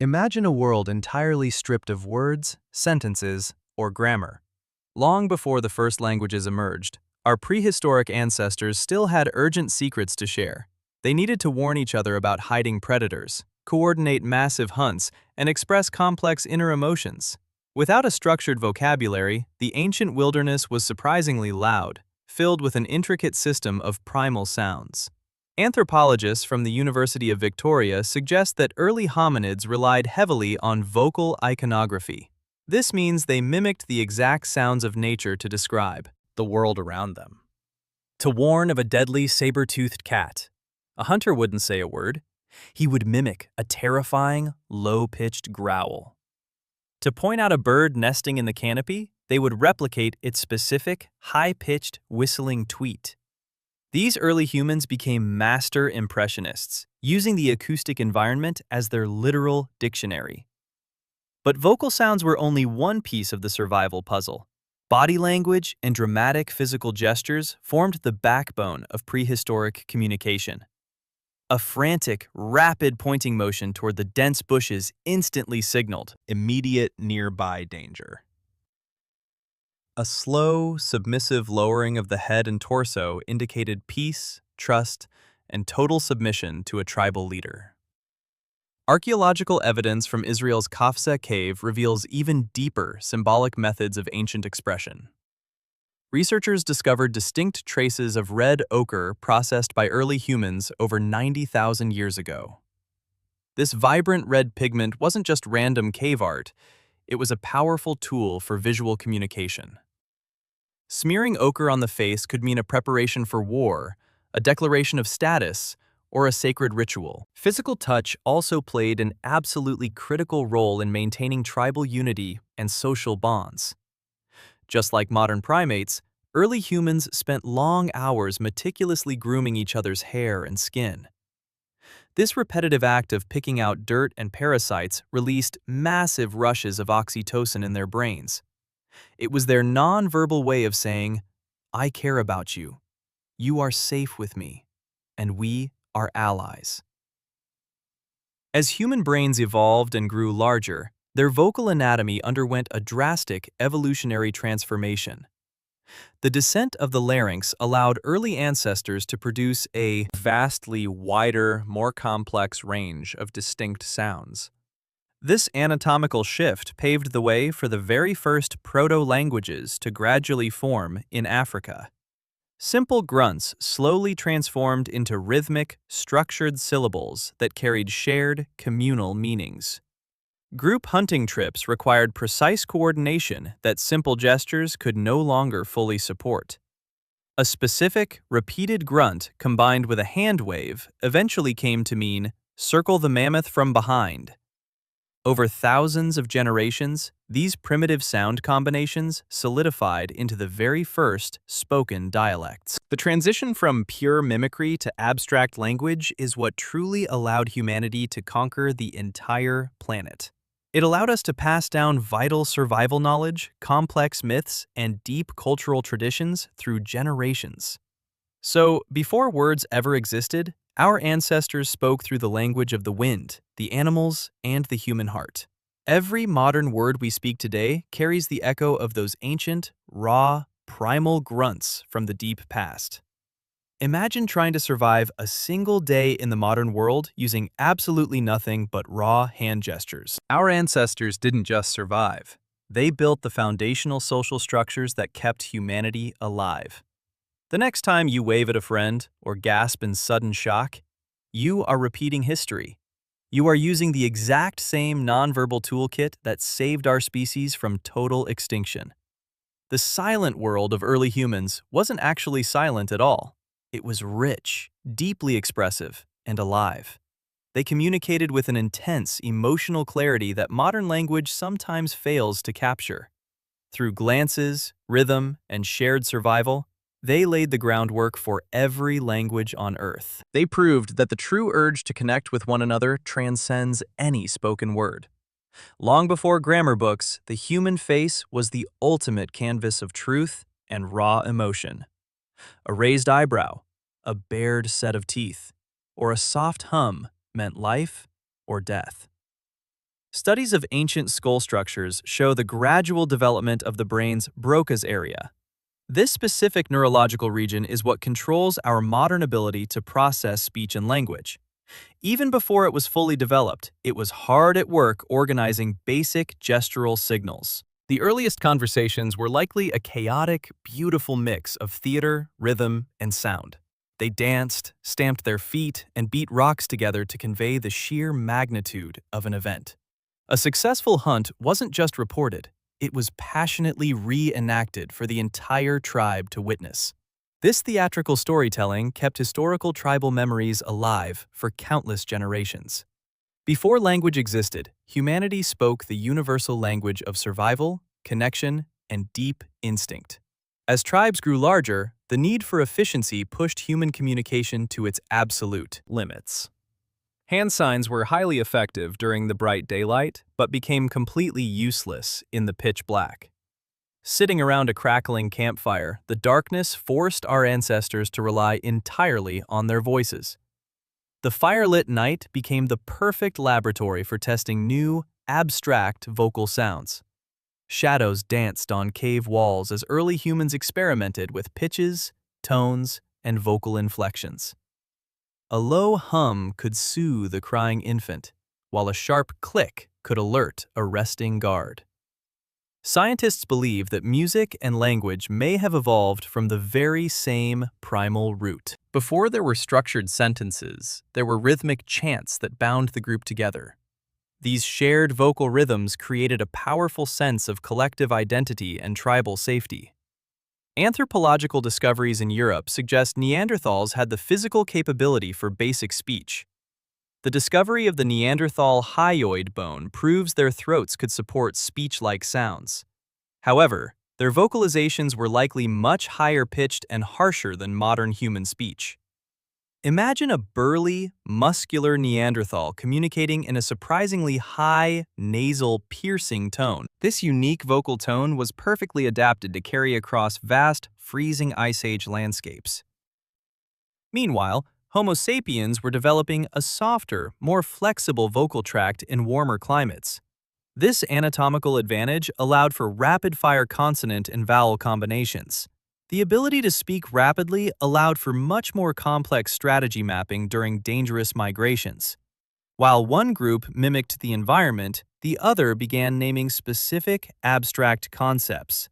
Imagine a world entirely stripped of words, sentences, or grammar. Long before the first languages emerged, our prehistoric ancestors still had urgent secrets to share. They needed to warn each other about hiding predators, coordinate massive hunts, and express complex inner emotions. Without a structured vocabulary, the ancient wilderness was surprisingly loud, filled with an intricate system of primal sounds. Anthropologists from the University of Victoria suggest that early hominids relied heavily on vocal iconography. This means they mimicked the exact sounds of nature to describe the world around them. To warn of a deadly saber-toothed cat, a hunter wouldn't say a word. He would mimic a terrifying, low-pitched growl. To point out a bird nesting in the canopy, they would replicate its specific, high-pitched, whistling tweet. These early humans became master impressionists, using the acoustic environment as their literal dictionary. But vocal sounds were only one piece of the survival puzzle. Body language and dramatic physical gestures formed the backbone of prehistoric communication. A frantic, rapid pointing motion toward the dense bushes instantly signaled immediate nearby danger. A slow, submissive lowering of the head and torso indicated peace, trust, and total submission to a tribal leader. Archaeological evidence from Israel's Qafzeh cave reveals even deeper symbolic methods of ancient expression. Researchers discovered distinct traces of red ochre processed by early humans over 90,000 years ago. This vibrant red pigment wasn't just random cave art, it was a powerful tool for visual communication. Smearing ochre on the face could mean a preparation for war, a declaration of status, or a sacred ritual. Physical touch also played an absolutely critical role in maintaining tribal unity and social bonds. Just like modern primates, early humans spent long hours meticulously grooming each other's hair and skin. This repetitive act of picking out dirt and parasites released massive rushes of oxytocin in their brains. It was their non-verbal way of saying, "I care about you, you are safe with me, and we are allies." As human brains evolved and grew larger, their vocal anatomy underwent a drastic evolutionary transformation. The descent of the larynx allowed early ancestors to produce a vastly wider, more complex range of distinct sounds. This anatomical shift paved the way for the very first proto-languages to gradually form in Africa. Simple grunts slowly transformed into rhythmic, structured syllables that carried shared, communal meanings. Group hunting trips required precise coordination that simple gestures could no longer fully support. A specific, repeated grunt combined with a hand wave eventually came to mean, "circle the mammoth from behind." Over thousands of generations, these primitive sound combinations solidified into the very first spoken dialects. The transition from pure mimicry to abstract language is what truly allowed humanity to conquer the entire planet. It allowed us to pass down vital survival knowledge, complex myths, and deep cultural traditions through generations. So, before words ever existed, our ancestors spoke through the language of the wind, the animals, and the human heart. Every modern word we speak today carries the echo of those ancient, raw, primal grunts from the deep past. Imagine trying to survive a single day in the modern world using absolutely nothing but raw hand gestures. Our ancestors didn't just survive. They built the foundational social structures that kept humanity alive. The next time you wave at a friend or gasp in sudden shock, you are repeating history. You are using the exact same nonverbal toolkit that saved our species from total extinction. The silent world of early humans wasn't actually silent at all. It was rich, deeply expressive, and alive. They communicated with an intense, emotional clarity that modern language sometimes fails to capture. Through glances, rhythm, and shared survival, they laid the groundwork for every language on Earth. They proved that the true urge to connect with one another transcends any spoken word. Long before grammar books, the human face was the ultimate canvas of truth and raw emotion. A raised eyebrow, a bared set of teeth, or a soft hum meant life or death. Studies of ancient skull structures show the gradual development of the brain's Broca's area. This specific neurological region is what controls our modern ability to process speech and language. Even before it was fully developed, it was hard at work organizing basic gestural signals. The earliest conversations were likely a chaotic, beautiful mix of theater, rhythm, and sound. They danced, stamped their feet, and beat rocks together to convey the sheer magnitude of an event. A successful hunt wasn't just reported, it was passionately reenacted for the entire tribe to witness. This theatrical storytelling kept historical tribal memories alive for countless generations. Before language existed, humanity spoke the universal language of survival, connection, and deep instinct. As tribes grew larger, the need for efficiency pushed human communication to its absolute limits. Hand signs were highly effective during the bright daylight, but became completely useless in the pitch black. Sitting around a crackling campfire, the darkness forced our ancestors to rely entirely on their voices. The firelit night became the perfect laboratory for testing new, abstract vocal sounds. Shadows danced on cave walls as early humans experimented with pitches, tones, and vocal inflections. A low hum could soothe a crying infant, while a sharp click could alert a resting guard. Scientists believe that music and language may have evolved from the very same primal root. Before there were structured sentences, there were rhythmic chants that bound the group together. These shared vocal rhythms created a powerful sense of collective identity and tribal safety. Anthropological discoveries in Europe suggest Neanderthals had the physical capability for basic speech. The discovery of the Neanderthal hyoid bone proves their throats could support speech-like sounds. However, their vocalizations were likely much higher-pitched and harsher than modern human speech. Imagine a burly, muscular Neanderthal communicating in a surprisingly high, nasal, piercing tone. This unique vocal tone was perfectly adapted to carry across vast, freezing Ice Age landscapes. Meanwhile, Homo sapiens were developing a softer, more flexible vocal tract in warmer climates. This anatomical advantage allowed for rapid-fire consonant and vowel combinations. The ability to speak rapidly allowed for much more complex strategy mapping during dangerous migrations. While one group mimicked the environment, the other began naming specific, abstract concepts.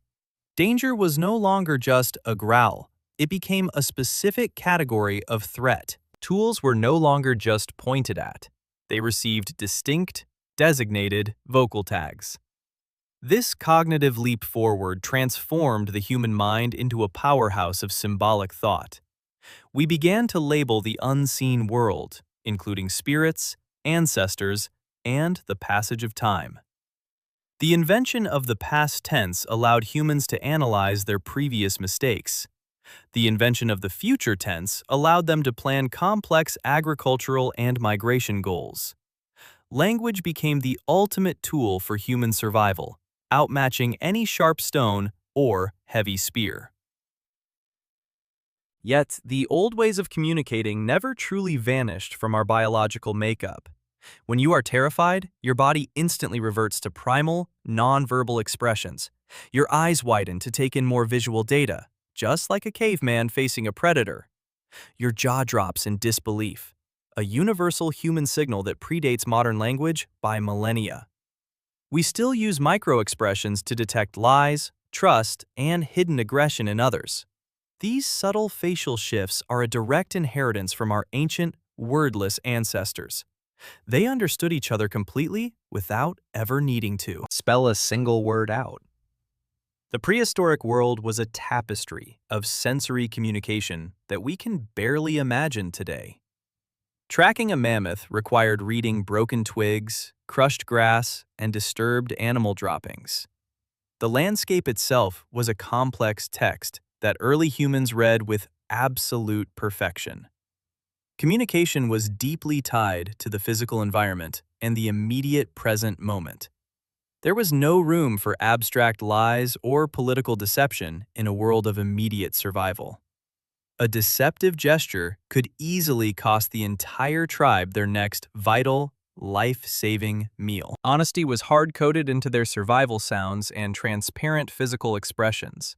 Danger was no longer just a growl. It became a specific category of threat. Tools were no longer just pointed at. They received distinct, designated vocal tags. This cognitive leap forward transformed the human mind into a powerhouse of symbolic thought. We began to label the unseen world, including spirits, ancestors, and the passage of time. The invention of the past tense allowed humans to analyze their previous mistakes. The invention of the future tense allowed them to plan complex agricultural and migration goals. Language became the ultimate tool for human survival, outmatching any sharp stone or heavy spear. Yet, the old ways of communicating never truly vanished from our biological makeup. When you are terrified, your body instantly reverts to primal, non-verbal expressions. Your eyes widen to take in more visual data, just like a caveman facing a predator. Your jaw drops in disbelief, a universal human signal that predates modern language by millennia. We still use micro-expressions to detect lies, trust, and hidden aggression in others. These subtle facial shifts are a direct inheritance from our ancient, wordless ancestors. They understood each other completely without ever needing to spell a single word out. The prehistoric world was a tapestry of sensory communication that we can barely imagine today. Tracking a mammoth required reading broken twigs, crushed grass, and disturbed animal droppings. The landscape itself was a complex text that early humans read with absolute perfection. Communication was deeply tied to the physical environment and the immediate present moment. There was no room for abstract lies or political deception in a world of immediate survival. A deceptive gesture could easily cost the entire tribe their next vital, life-saving meal. Honesty was hard-coded into their survival sounds and transparent physical expressions.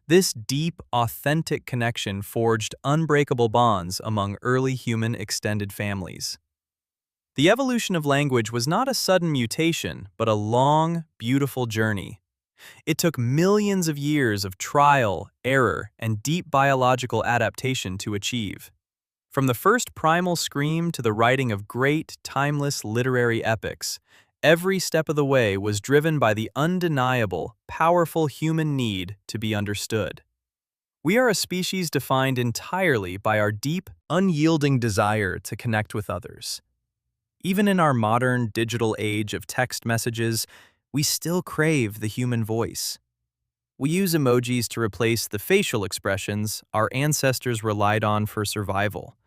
This deep, authentic connection forged unbreakable bonds among early human extended families. The evolution of language was not a sudden mutation, but a long, beautiful journey. It took millions of years of trial, error, and deep biological adaptation to achieve. From the first primal scream to the writing of great, timeless literary epics, every step of the way was driven by the undeniable, powerful human need to be understood. We are a species defined entirely by our deep, unyielding desire to connect with others. Even in our modern digital age of text messages, we still crave the human voice. We use emojis to replace the facial expressions our ancestors relied on for survival.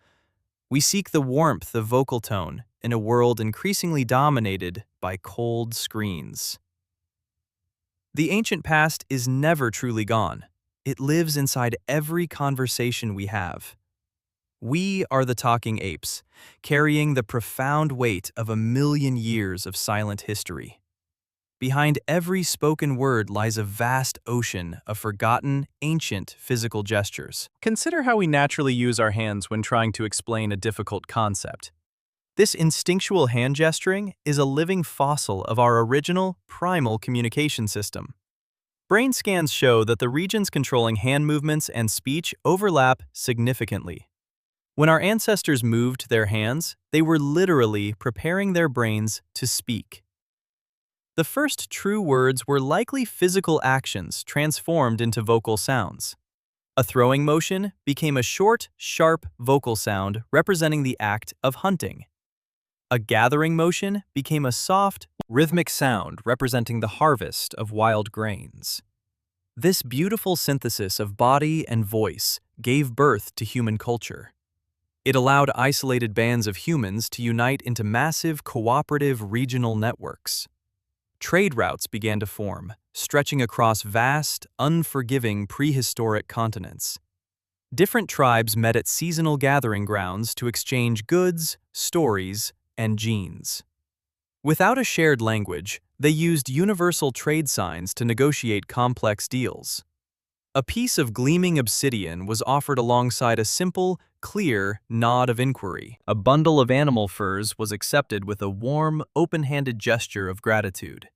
We seek the warmth of vocal tone in a world increasingly dominated by cold screens. The ancient past is never truly gone. It lives inside every conversation we have. We are the talking apes, carrying the profound weight of 1,000,000 years of silent history. Behind every spoken word lies a vast ocean of forgotten, ancient physical gestures. Consider how we naturally use our hands when trying to explain a difficult concept. This instinctual hand gesturing is a living fossil of our original, primal communication system. Brain scans show that the regions controlling hand movements and speech overlap significantly. When our ancestors moved their hands, they were literally preparing their brains to speak. The first true words were likely physical actions transformed into vocal sounds. A throwing motion became a short, sharp vocal sound representing the act of hunting. A gathering motion became a soft, rhythmic sound representing the harvest of wild grains. This beautiful synthesis of body and voice gave birth to human culture. It allowed isolated bands of humans to unite into massive, cooperative regional networks. Trade routes began to form, stretching across vast, unforgiving prehistoric continents. Different tribes met at seasonal gathering grounds to exchange goods, stories, and genes. Without a shared language, they used universal trade signs to negotiate complex deals. A piece of gleaming obsidian was offered alongside a simple, clear nod of inquiry. A bundle of animal furs was accepted with a warm, open-handed gesture of gratitude.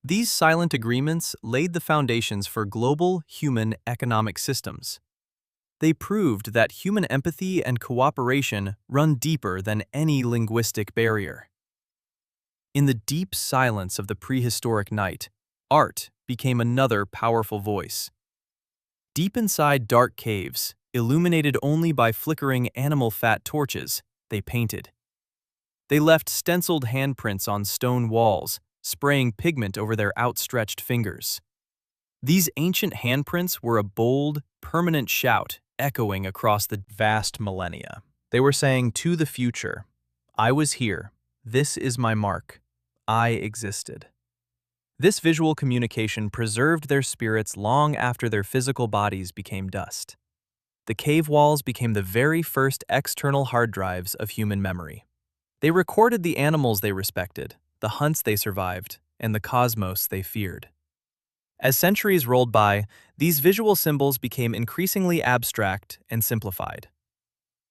These silent agreements laid the foundations for global human economic systems. They proved that human empathy and cooperation run deeper than any linguistic barrier. In the deep silence of the prehistoric night, art became another powerful voice. Deep inside dark caves, illuminated only by flickering animal fat torches, they painted. They left stenciled handprints on stone walls, spraying pigment over their outstretched fingers. These ancient handprints were a bold, permanent shout echoing across the vast millennia. They were saying to the future, "I was here. This is my mark. I existed." This visual communication preserved their spirits long after their physical bodies became dust. The cave walls became the very first external hard drives of human memory. They recorded the animals they respected, the hunts they survived, and the cosmos they feared. As centuries rolled by, these visual symbols became increasingly abstract and simplified.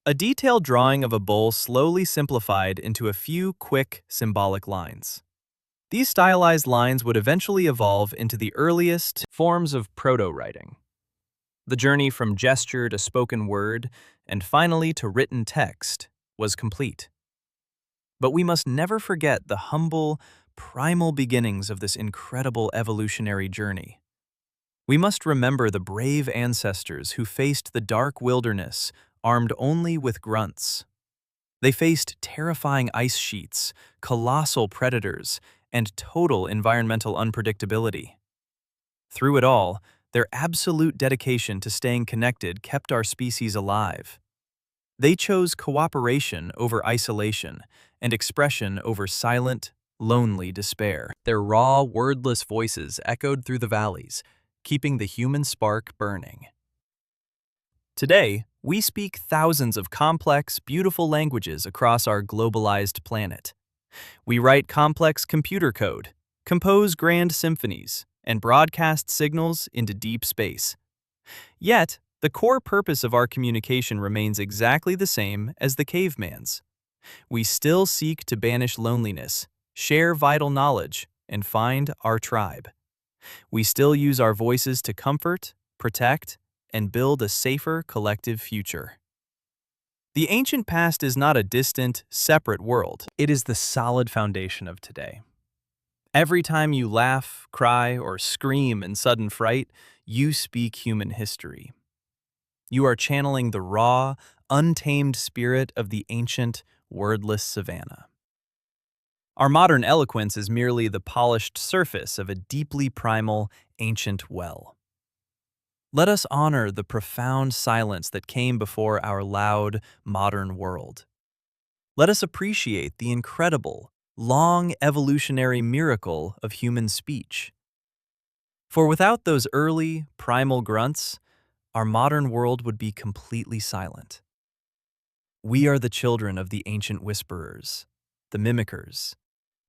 A detailed drawing of a bull slowly simplified into a few quick, symbolic lines. These stylized lines would eventually evolve into the earliest forms of proto-writing. The journey from gesture to spoken word, and finally to written text, was complete. But we must never forget the humble, primal beginnings of this incredible evolutionary journey. We must remember the brave ancestors who faced the dark wilderness armed only with grunts. They faced terrifying ice sheets, colossal predators, and total environmental unpredictability. Through it all, their absolute dedication to staying connected kept our species alive. They chose cooperation over isolation and expression over silent, lonely despair. Their raw, wordless voices echoed through the valleys, keeping the human spark burning. Today, We speak thousands of complex, beautiful languages across our globalized planet. We write complex computer code, compose grand symphonies, and broadcast signals into deep space. Yet, the core purpose of our communication remains exactly the same as the caveman's. We still seek to banish loneliness, share vital knowledge, and find our tribe. We still use our voices to comfort, protect, and build a safer collective future. The ancient past is not a distant, separate world. It is the solid foundation of today. Every time you laugh, cry, or scream in sudden fright, you speak human history. You are channeling the raw, untamed spirit of the ancient, wordless savannah. Our modern eloquence is merely the polished surface of a deeply primal, ancient well. Let us honor the profound silence that came before our loud, modern world. Let us appreciate the incredible, long evolutionary miracle of human speech. For without those early, primal grunts, our modern world would be completely silent. We are the children of the ancient whisperers, the mimickers,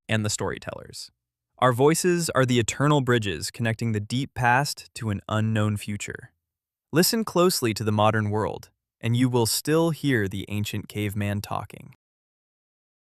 and the storytellers. Our voices are the eternal bridges connecting the deep past to an unknown future. Listen closely to the modern world, and you will still hear the ancient caveman talking.